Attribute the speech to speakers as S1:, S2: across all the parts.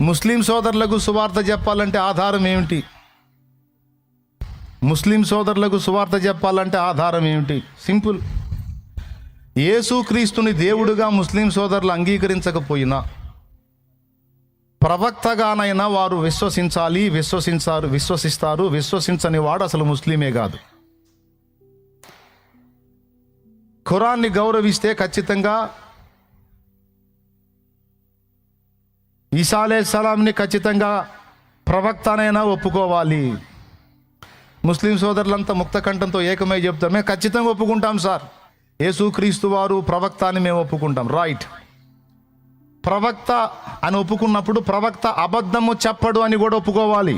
S1: ముస్లిం సోదరులకు సువార్త చెప్పాలంటే ఆధారం ఏమిటి? ముస్లిం సోదరులకు సువార్త చెప్పాలంటే ఆధారం ఏమిటి? సింపుల్. యేసుక్రీస్తుని దేవుడుగా ముస్లిం సోదరులు అంగీకరించకపోయినా ప్రవక్తగానైనా వారు విశ్వసిస్తారు. విశ్వసించని వాడు అసలు ముస్లిమే కాదు. ఖురాన్ని గౌరవిస్తే ఖచ్చితంగా ఈసా అలైహిస్సలాంని ఖచ్చితంగా ప్రవక్తనైనా ఒప్పుకోవాలి. ముస్లిం సోదరులంతా ముక్త కంఠంతో ఏకమై చెప్తారు, మేము ఖచ్చితంగా ఒప్పుకుంటాం సార్, యేసుక్రీస్తు వారు ప్రవక్త అని మేము ఒప్పుకుంటాం. రైట్. ప్రవక్త అని ఒప్పుకున్నప్పుడు ప్రవక్త అబద్ధము చెప్పడు అని కూడా ఒప్పుకోవాలి.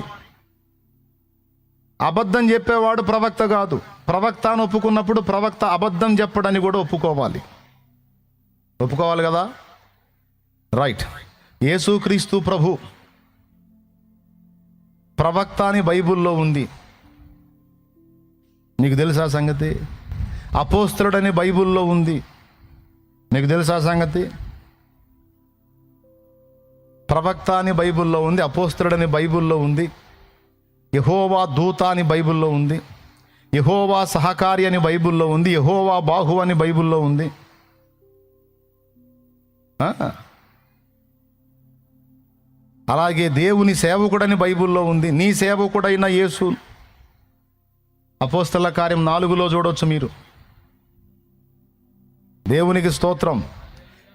S1: అబద్ధం చెప్పేవాడు ప్రవక్త కాదు. ప్రవక్త అని ఒప్పుకున్నప్పుడు ప్రవక్త అబద్ధం చెప్పడని కూడా ఒప్పుకోవాలి కదా. రైట్. యేసుక్రీస్తు ప్రభు ప్రవక్త అని బైబిల్లో ఉంది, నీకు తెలుసా సంగతి? అపోస్తలుడని బైబిల్లో ఉంది, నీకు తెలుసా సంగతి? ప్రవక్త అని బైబిల్లో ఉంది, అపోస్తలుడని బైబిల్లో ఉంది, యెహోవా దూత అని బైబిల్లో ఉంది, యెహోవా సహకారి అని బైబిల్లో ఉంది, యెహోవా బాహు అని బైబిల్లో ఉంది. అలాగే దేవుని సేవకుడని బైబిల్లో ఉంది. నీ సేవకుడైన యేసు అపోస్తల కార్యం 4లో చూడవచ్చు మీరు. దేవునికి స్తోత్రం.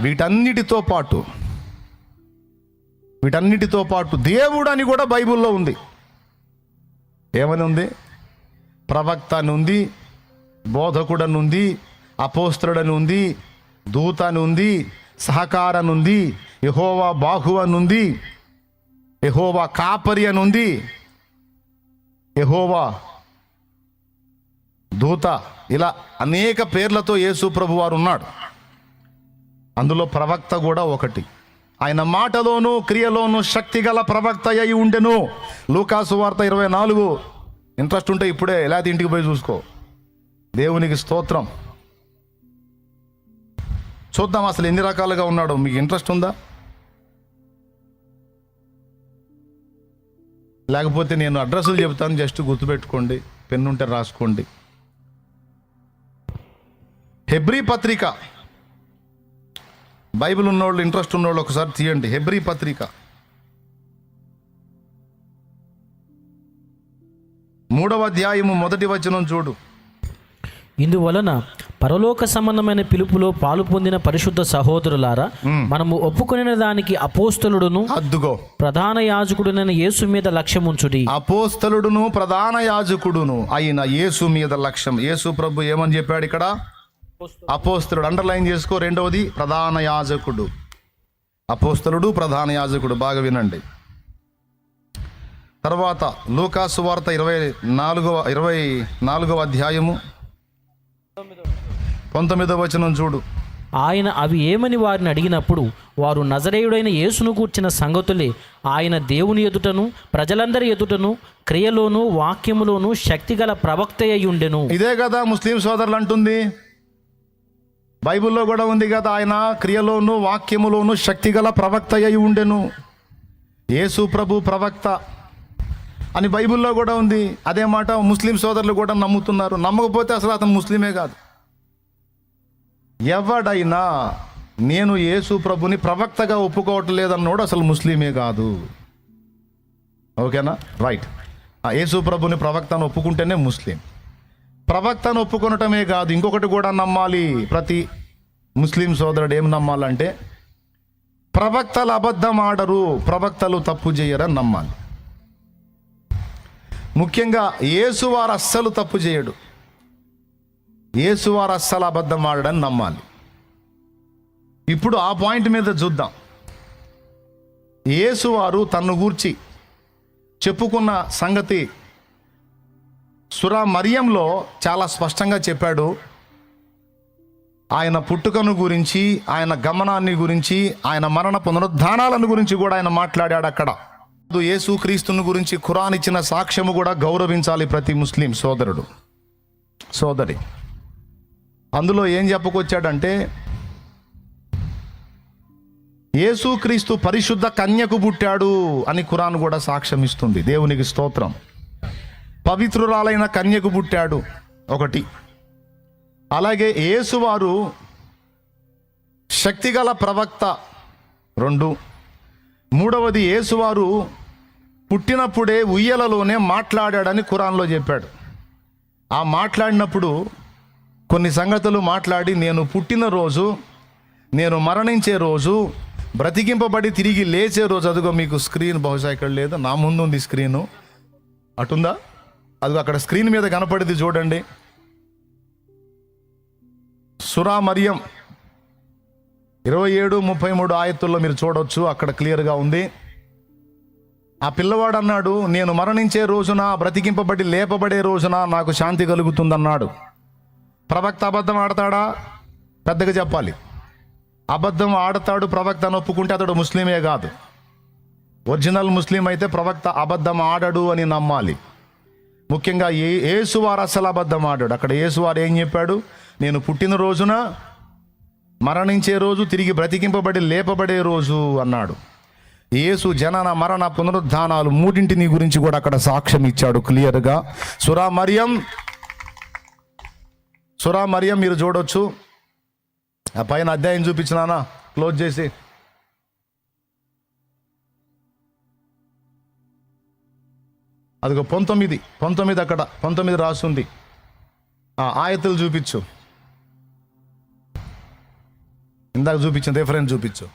S1: వీటన్నిటితో పాటు దేవుడు అని కూడా బైబిల్లో ఉంది. ఏమని ఉంది? ప్రవక్త అని ఉంది, బోధకుడని ఉంది, అపోస్తలుడని ఉంది, దూత అని ఉంది, సహకారని ఉంది, యెహోవా బాహు అని ఉంది, యెహోవా కాపరి అని ఉంది, యెహోవా దూత, ఇలా అనేక పేర్లతో యేసు ప్రభు వారు ఉన్నాడు. అందులో ప్రవక్త కూడా ఒకటి. ఆయన మాటలోను క్రియలోను శక్తిగల ప్రవక్త అయి ఉండెను. లూకా సువార్త 24. ఇంట్రెస్ట్ ఉంటే ఇప్పుడే ఎలా ఇంటికి పోయి చూసుకో. దేవునికి స్తోత్రం. చూద్దాం అసలు ఎన్ని రకాలుగా ఉన్నాడో. మీకు ఇంట్రెస్ట్ ఉందా? లేకపోతే నేను అడ్రస్లు చెబుతాను, జస్ట్ గుర్తుపెట్టుకోండి, పెన్ను ఉంటే రాసుకోండి. హెబ్రీ పత్రిక, బైబిల్ ఉన్నోళ్ళు, ఇంట్రెస్ట్ ఉన్నోళ్ళు ఒకసారి తీయండి. హెబ్రీ పత్రిక 3వ అధ్యాయము 1వ వచనం చూడు.
S2: ఇందువలన పరలోక సంబంధమైన పిలుపులో పాలు పొందిన పరిశుద్ధ సహోదరులారా, మనము ఒప్పుకొనిన దానికి అపోస్తలుడును ప్రధాన యాజకుడునైన యేసు మీద లక్ష్యముంచుడి.
S1: అపోస్తలుడును ప్రధాన యాజకుడును అయిన యేసు మీద లక్ష్యం. యేసు ప్రభు ఏమని చెప్పాడు ఇక్కడ? అపోస్తలుడు. అండర్లైన్ చేసుకో. రెండవది ప్రధాన యాజకుడు. అపోస్తలుడు, ప్రధాన యాజకుడు. బాగా వినండి. తర్వాత లూకా సువార్త 24వ అధ్యాయము 19వ వచనం చూడు.
S2: ఆయన అవి ఏమని వారిని అడిగినప్పుడు వారు నజరేయుడైన యేసును గూర్చిన సంగతులే ఆయన దేవుని ఎదుటను ప్రజలందరి ఎదుటను క్రియలోను వాక్యములోను శక్తిగల ప్రవక్త అయి ఉండెను.
S1: ఇదే కదా ముస్లిం సోదరులు అంటుంది. బైబిల్లో కూడా ఉంది కదా, ఆయన క్రియలోను వాక్యములోను శక్తిగల ప్రవక్త అయి ఉండెను. యేసు ప్రభు ప్రవక్త అని బైబిల్లో కూడా ఉంది. అదే మాట ముస్లిం సోదరులు కూడా నమ్ముతున్నారు. నమ్మకపోతే అసలు అతను ముస్లిమే కాదు. ఎవడైనా నేను యేసు ప్రభుని ప్రవక్తగా ఒప్పుకోవటం లేదన్నోడు అసలు ముస్లిమే కాదు. ఓకేనా? రైట్. యేసు ప్రభుని ప్రవక్తను ఒప్పుకుంటేనే ముస్లిం. ప్రవక్తను ఒప్పుకొనటమే కాదు, ఇంకొకటి కూడా నమ్మాలి. ప్రతి ముస్లిం సోదరుడు ఏం నమ్మాలంటే ప్రవక్తలు అబద్ధం ఆడరు, ప్రవక్తలు తప్పు చేయరని నమ్మాలి. ముఖ్యంగా యేసువారు అస్సలు తప్పు చేయడు, యేసువారు అస్సలు అబద్ధం ఆడడని నమ్మాలి. ఇప్పుడు ఆ పాయింట్ మీద చూద్దాం. యేసువారు తన్ను గూర్చి చెప్పుకున్న సంగతి సూరా మరియంలో చాలా స్పష్టంగా చెప్పాడు. ఆయన పుట్టుకను గురించి, ఆయన గమనాన్ని గురించి, ఆయన మరణ పునరుద్ధానాలను గురించి కూడా ఆయన మాట్లాడాడు అక్కడ. యేసుక్రీస్తుని గురించి ఖురాన్ ఇచ్చిన సాక్ష్యము కూడా గౌరవించాలి ప్రతి ముస్లిం సోదరుడు సోదరి. అందులో ఏం చెప్పుకొచ్చాడంటే యేసుక్రీస్తు పరిశుద్ధ కన్యకు పుట్టాడు అని ఖురాన్ కూడా సాక్ష్యం ఇస్తుంది. దేవునికి స్తోత్రం. పవిత్రురాలైన కన్యకు పుట్టాడు ఒకటి. అలాగే యేసువారు శక్తిగల ప్రవక్త 2. మూడవది యేసువారు పుట్టినప్పుడే ఉయ్యలలోనే మాట్లాడాడని ఖురాన్లో చెప్పాడు. ఆ మాట్లాడినప్పుడు కొన్ని సంగతులు మాట్లాడి, నేను పుట్టిన రోజు, నేను మరణించే రోజు, బ్రతికింపబడి తిరిగి లేచే రోజు, అదిగో మీకు స్క్రీన్ బహుశా ఇక్కడ లేదు, నా ముందు ఉంది స్క్రీను, అటుందా, అదిగో అక్కడ స్క్రీన్ మీద కనపడింది చూడండి. సూరా మరియం 27-33 ఆయతుల్లో మీరు చూడవచ్చు, అక్కడ క్లియర్గా ఉంది. ఆ పిల్లవాడు అన్నాడు, నేను మరణించే రోజున, బ్రతికింపబడి లేపబడే రోజున నాకు శాంతి కలుగుతుందన్నాడు. ప్రవక్త అబద్ధం ఆడతాడా? పెద్దగా చెప్పాలి. అబద్ధం ఆడతాడు ప్రవక్త అని ఒప్పుకుంటే అతడు ముస్లిమే కాదు. ఒరిజినల్ ముస్లిం అయితే ప్రవక్త అబద్ధం ఆడడు అని నమ్మాలి. ముఖ్యంగా యేసువారు అసలు అబద్ధం ఆడాడు. అక్కడ యేసువారు ఏం చెప్పాడు? నేను పుట్టిన రోజున, మరణించే రోజు, తిరిగి బ్రతికింపబడి లేపబడే రోజు అన్నాడు. యేసు జనన, మరణ, పునరుద్ధానాలు మూడింటిని గురించి కూడా అక్కడ సాక్ష్యం ఇచ్చాడు క్లియర్గా. సూరా మరియం మీరు చూడొచ్చు. ఆ పైన అధ్యాయం చూపించినానా, క్లోజ్ చేసి. అదిగో 19 అక్కడ 19 రాస్తుంది. ఆయతులు చూపించు, ఇందాక చూపించిన రిఫరెన్స్ చూపించు.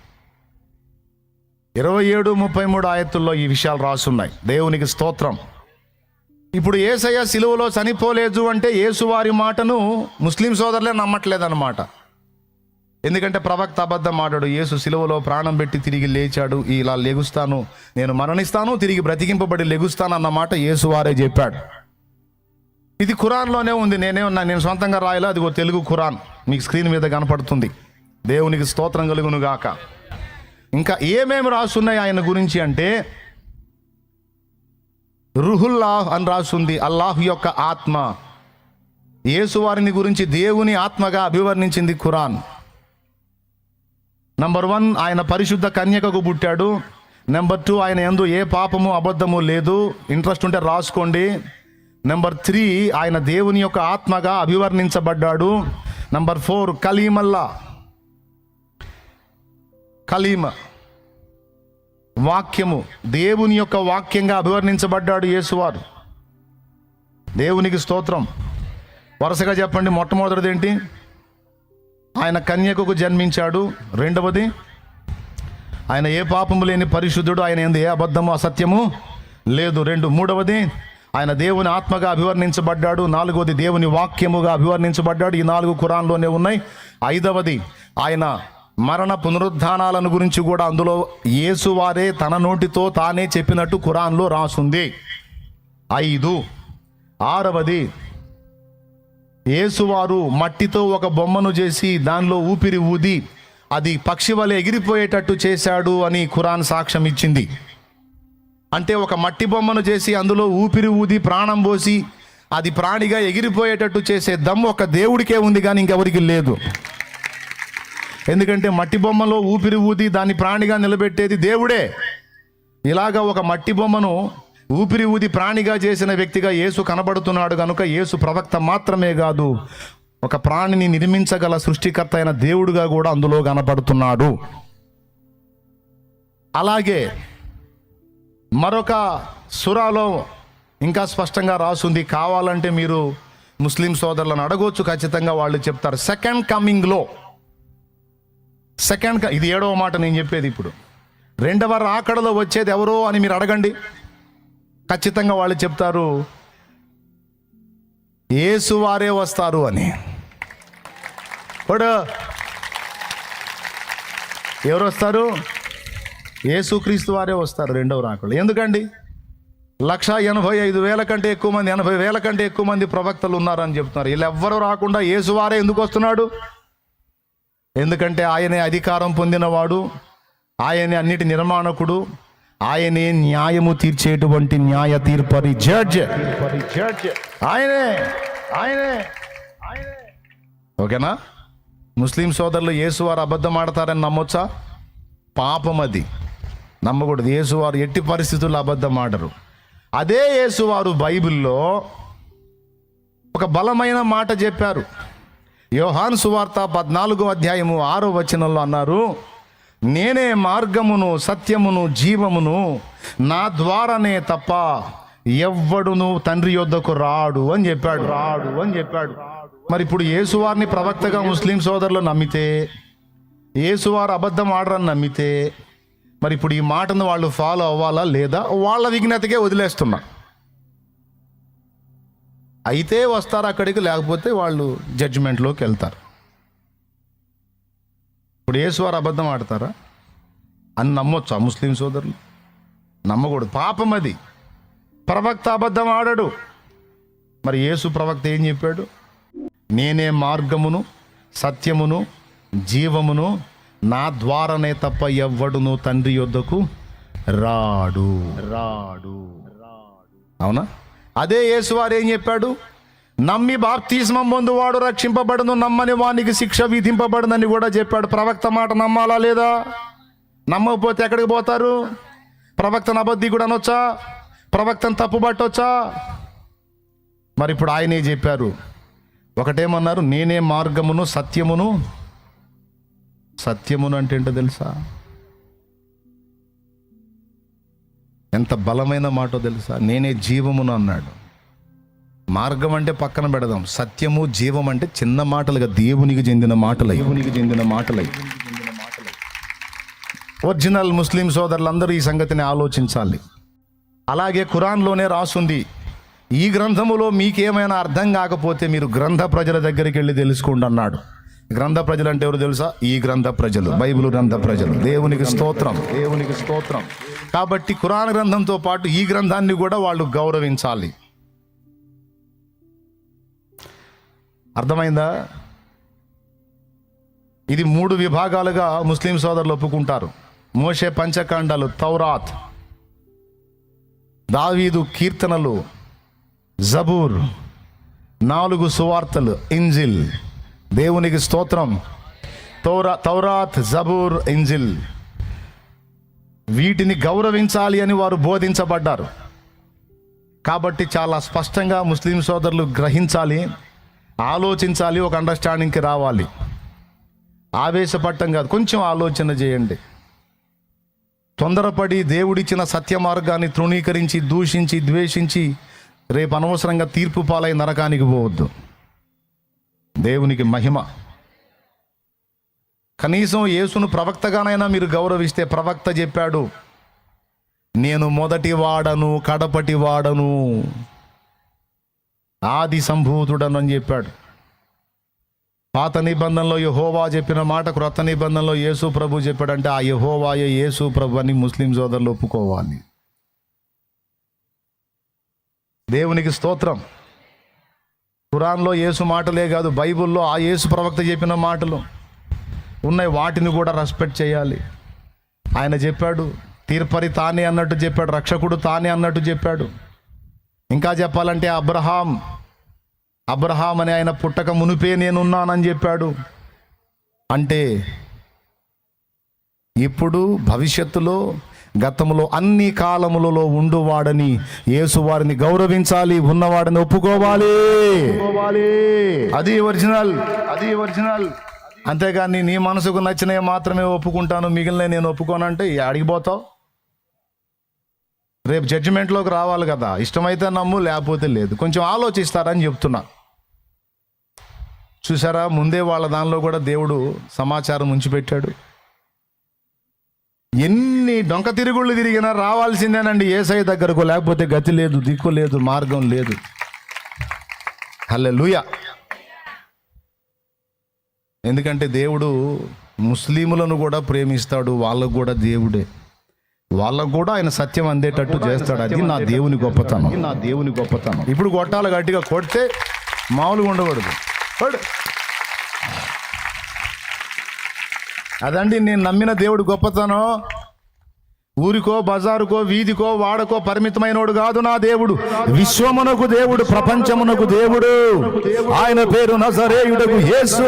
S1: 27-33 ఆయతుల్లో ఈ విషయాలు రాసున్నాయి. దేవునికి స్తోత్రం. ఇప్పుడు యేసయ్య సిలువలో చనిపోలేదు అంటే యేసువారి మాటను ముస్లిం సోదరులే నమ్మట్లేదన్నమాట. ఎందుకంటే ప్రవక్త అబద్ధం ఆడాడు. యేసు సిలువలో ప్రాణం పెట్టి తిరిగి లేచాడు, ఇలా లెగుస్తాను, నేను మరణిస్తాను, తిరిగి బ్రతికింపబడి లెగుస్తాను అన్నమాట యేసువారే చెప్పాడు. ఇది ఖురాన్లోనే ఉంది. నేను సొంతంగా రాయలా, అదిగో తెలుగు ఖురాన్ మీకు స్క్రీన్ మీద కనపడుతుంది. దేవునికి స్తోత్రం కలుగును గాక. ఇంకా ఏమేమి రాసున్నాయి ఆయన గురించి అంటే, రుహుల్లాహ్ అని రాసుంది, అల్లాహ్ యొక్క ఆత్మ. యేసువారిని గురించి దేవుని ఆత్మగా అభివర్ణించింది ఖురాన్. నంబర్ 1, ఆయన పరిశుద్ధ కన్యకకు పుట్టాడు. నెంబర్ 2, ఆయన యందు ఏ పాపము అబద్ధము లేదు. ఇంట్రెస్ట్ ఉంటే రాసుకోండి. నెంబర్ 3, ఆయన దేవుని యొక్క ఆత్మగా అభివర్ణించబడ్డాడు. నంబర్ 4, కలీమ, వాక్యము, దేవుని యొక్క వాక్యంగా అభివర్ణించబడ్డాడు యేసువారు. దేవునికి స్తోత్రం. వరుసగా చెప్పండి. మొట్టమొదటిది ఏంటి? ఆయన కన్యకకు జన్మించాడు. రెండవది, ఆయన ఏ పాపము లేని పరిశుద్ధుడు, ఆయన యందు ఏ అబద్ధము అసత్యము లేదు. మూడవది, ఆయన దేవుని ఆత్మగా అభివర్ణించబడ్డాడు. నాలుగవది, దేవుని వాక్యముగా అభివర్ణించబడ్డాడు. ఈ 4 ఖురాన్లోనే ఉన్నాయి. ఐదవది, ఆయన మరణ పునరుద్ధానాలను గురించి కూడా అందులో యేసువారే తన నోటితో తానే చెప్పినట్టు ఖురాన్లో రాసుంది. 5. ఆరవది, యేసువారు మట్టితో ఒక బొమ్మను చేసి దానిలో ఊపిరి ఊది అది పక్షి వలె ఎగిరిపోయేటట్టు చేశాడు అని ఖురాన్ సాక్ష్యం ఇచ్చింది. అంటే ఒక మట్టి బొమ్మను చేసి అందులో ఊపిరి ఊది ప్రాణం పోసి అది ప్రాణిగా ఎగిరిపోయేటట్టు చేసే దమ్ము ఒక దేవుడికే ఉంది, కానీ ఇంకెవరికి లేదు. ఎందుకంటే మట్టి బొమ్మలో ఊపిరి ఊది దాన్ని ప్రాణిగా నిలబెట్టేది దేవుడే. ఇలాగా ఒక మట్టి బొమ్మను ఊపిరి ఊది ప్రాణిగా చేసిన వ్యక్తిగా యేసు కనబడుతున్నాడు కనుక యేసు ప్రవక్త మాత్రమే కాదు, ఒక ప్రాణిని నిర్మించగల సృష్టికర్త అయిన దేవుడుగా కూడా అందులో కనబడుతున్నాడు. అలాగే మరొక సూరాలో ఇంకా స్పష్టంగా రాసుంది. కావాలంటే మీరు ముస్లిం సోదరులను అడగొచ్చు, ఖచ్చితంగా వాళ్ళు చెప్తారు. సెకండ్ కమింగ్లో ఇది 7వ మాట నేను చెప్పేది. ఇప్పుడు 2వ రాకడలో వచ్చేది ఎవరో అని మీరు అడగండి, ఖచ్చితంగా వాళ్ళు చెప్తారు యేసువారే వస్తారు అని. ఎవరు వస్తారు? యేసుక్రీస్తు వారే వస్తారు 2వ రాకడలో. ఎందుకండి? 185,000 కంటే ఎక్కువ మంది, 80,000 కంటే ఎక్కువ మంది ప్రవక్తలు ఉన్నారని చెప్తున్నారు. వీళ్ళెవ్వరూ రాకుండా యేసువారే ఎందుకు వస్తున్నాడు? ఎందుకంటే ఆయనే అధికారం పొందినవాడు, ఆయనే అన్నిటి నిర్మాణకుడు, ఆయనే న్యాయము తీర్చేటువంటి న్యాయ తీర్పరి జడ్జ్. ఆయనే. ఓకేనా? ముస్లిం సోదరులు యేసువారు అబద్ధం ఆడతారని నమ్మొచ్చా? పాపం అది, నమ్మకూడదు. యేసువారు ఎట్టి పరిస్థితుల్లో అబద్ధం ఆడరు. అదే యేసువారు బైబిల్లో ఒక బలమైన మాట చెప్పారు. యోహాను సువార్త 14వ అధ్యాయము 6వ వచనంలో అన్నారు, నేనే మార్గమును సత్యమును జీవమును, నా ద్వారానే తప్ప ఎవ్వడును తండ్రి యొద్దకు రాడు అని చెప్పాడు. మరి ఇప్పుడు యేసువారిని ప్రవక్తగా ముస్లిం సోదరులు నమ్మితే, యేసువారు అబద్ధం ఆడరని నమ్మితే, మరి ఇప్పుడు ఈ మాటను వాళ్ళు ఫాలో అవ్వాలా లేదా? వాళ్ళ విజ్ఞతకే వదిలేస్తున్నా. అయితే వస్తారు అక్కడికి, లేకపోతే వాళ్ళు జడ్జిమెంట్లోకి వెళ్తారు. ఇప్పుడు యేసువారు అబద్ధం ఆడతారా అని నమ్మొచ్చా ముస్లిం సోదరులు? నమ్మకూడదు, పాపం అది. ప్రవక్త అబద్ధం ఆడడు. మరి యేసు ప్రవక్త ఏం చెప్పాడు? నేనే మార్గమును సత్యమును జీవమును, నా ద్వారానే తప్ప ఎవ్వడును తండ్రి యొద్దకు రాడు. అవునా? అదే యేసువారు ఏం చెప్పాడు? నమ్మి బాప్తిస్మం పొందువాడు రక్షింపబడును, నమ్మని వానికి శిక్ష విధింపబడునని కూడా చెప్పాడు. ప్రవక్త మాట నమ్మాలా లేదా? నమ్మకపోతే ఎక్కడికి పోతారు? ప్రవక్తను అబద్ధికుడు అనొచ్చా? ప్రవక్తను తప్పుబట్టొచ్చా? మరి ఇప్పుడు ఆయనే చెప్పారు. ఒకటేమన్నారు, నేనే మార్గమును సత్యమును. సత్యమును అంటే ఏంటో తెలుసా? ఎంత బలమైన మాటో తెలుసా? నేనే జీవమును అన్నాడు. మార్గం అంటే పక్కన పెడదాం, సత్యము జీవం అంటే చిన్న మాటలుగా దేవునికి చెందిన మాటలై. ఒరిజినల్ ముస్లిం సోదరులందరూ ఈ సంగతిని ఆలోచించాలి. అలాగే ఖురాన్లోనే రాసుంది, ఈ గ్రంథములో మీకేమైనా అర్థం కాకపోతే మీరు గ్రంథ ప్రజల దగ్గరికి వెళ్ళి తెలుసుకోండి అన్నాడు. గ్రంథ ప్రజలు అంటే ఎవరు తెలుసా? ఈ గ్రంథ ప్రజలు, బైబిల్ గ్రంథ ప్రజలు. దేవునికి స్తోత్రం. కాబట్టి ఖురాన్ గ్రంథంతో పాటు ఈ గ్రంథాన్ని కూడా వాళ్ళు గౌరవించాలి. అర్థమైందా? ఇది 3 విభాగాలుగా ముస్లిం సోదరులు ఒప్పుకుంటారు. మోషే పంచకాండాలు తౌరాత్, దావీదు కీర్తనలు జబూర్, 4 సువార్తలు ఇంజిల్. దేవునికి స్తోత్రం. తౌరాత్, జబూర్, ఇంజిల్, వీటిని గౌరవించాలి అని వారు బోధించబడ్డారు. కాబట్టి చాలా స్పష్టంగా ముస్లిం సోదరులు గ్రహించాలి, ఆలోచించాలి, ఒక అండర్స్టాండింగ్కి రావాలి. ఆవేశపడటం కాదు, కొంచెం ఆలోచన చేయండి. తొందరపడి దేవుడిచ్చిన సత్య మార్గాన్ని తృణీకరించి దూషించి ద్వేషించి రేపు అనవసరంగా తీర్పు పాలై నరకానికి పోవద్దు. దేవునికి మహిమ. కనీసం యేసును ప్రవక్తగానైనా మీరు గౌరవిస్తే, ప్రవక్త చెప్పాడు, నేను మొదటి వాడను కడపటి వాడను ఆది సంభూతుడను అని చెప్పాడు. పాత నిబంధనలో యెహోవా చెప్పిన మాట క్రొత్త నిబంధనలో యేసు ప్రభు చెప్పాడంటే ఆ యెహోవాయే యేసు ప్రభు అని ముస్లిం సోదరులు ఒప్పుకోవాలి. దేవునికి స్తోత్రం. ఖురాన్లో యేసు మాటలే కాదు, బైబిల్లో ఆ యేసు ప్రవక్త చెప్పిన మాటలు ఉన్నాయి, వాటిని కూడా రెస్పెక్ట్ చేయాలి. ఆయన చెప్పాడు, తీర్పరి తానే అన్నట్టు చెప్పాడు, రక్షకుడు తానే అన్నట్టు చెప్పాడు. ఇంకా చెప్పాలంటే అబ్రహాం అని ఆయన పుట్టక మునిపే నేనున్నానని చెప్పాడు. అంటే ఇప్పుడు భవిష్యత్తులో గతంలో అన్ని కాలములలో ఉండువాడని యేసు వారిని గౌరవించాలి, ఉన్నవాడిని ఒప్పుకోవాలి. అది ఒరిజినల్. అంతేగాని నీ మనసుకు నచ్చినవి మాత్రమే ఒప్పుకుంటాను, మిగిలిన నేను ఒప్పుకోనంటే అడిగిపోతావు. రేపు జడ్జిమెంట్లోకి రావాలి కదా. ఇష్టమైతే నమ్ము, లేకపోతే లేదు. కొంచెం ఆలోచిస్తారని చెప్తున్నా. చూసారా, ముందే వాళ్ళ దానిలో కూడా దేవుడు సమాచారం ఉంచిపెట్టాడు. ఎన్ని డొంక తిరుగుళ్ళు తిరిగినా రావాల్సిందేనండి యేసయ్య దగ్గరకు, లేకపోతే గతి లేదు, దిక్కు లేదు, మార్గం లేదు. హల్లెలూయా. ఎందుకంటే దేవుడు ముస్లిములను కూడా ప్రేమిస్తాడు, వాళ్ళకు కూడా దేవుడే, వాళ్ళకు కూడా ఆయన సత్యం అందేటట్టు చేస్తాడు. అది నా దేవుని గొప్పతనం. ఇప్పుడు కొట్టాలి, గట్టిగా కొడితే మామూలుగా ఉండకూడదు. అదండి నేను నమ్మిన దేవుడు గొప్పతనం. ఊరికో బజారుకో వీధికో వాడకో పరిమితమైనోడు కాదు నా దేవుడు. విశ్వమునకు దేవుడు, ప్రపంచమునకు దేవుడు. ఆయన పేరు నజరేయుడగు యేసు.